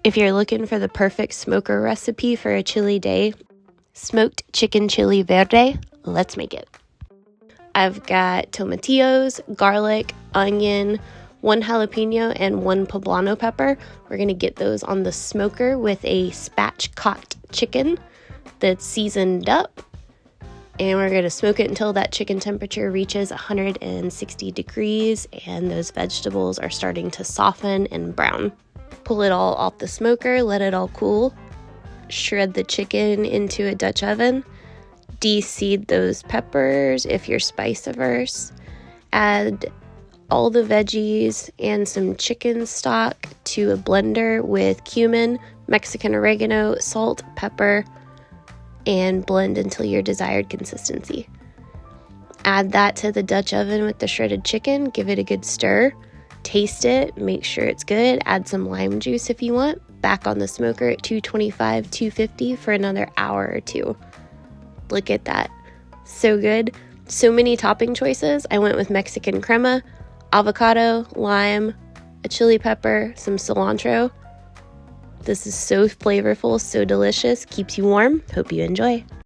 If you're looking for the perfect smoker recipe for a chili day, Smoked Chicken Chili Verde, let's make it. I've got tomatillos, garlic, onion, 1 jalapeno, and 1 poblano pepper. We're going to get those on the smoker with a spatchcocked chicken that's seasoned up. And we're going to smoke it until that chicken temperature reaches 160 degrees and those vegetables are starting to soften and brown. Pull it all off the smoker, let it all cool. Shred the chicken into a Dutch oven. De-seed those peppers if you're spice averse. Add all the veggies and some chicken stock to a blender with cumin, Mexican oregano, salt, pepper, and blend until your desired consistency. Add that to the Dutch oven with the shredded chicken. Give it a good stir. Taste it, make sure it's good, add some lime juice if you want. Back on the smoker at 225, 250 for another hour or two. Look at that. So good. So many topping choices. I went with Mexican crema, avocado, lime, a chili pepper, some cilantro. This is so flavorful, so delicious, keeps you warm. Hope you enjoy.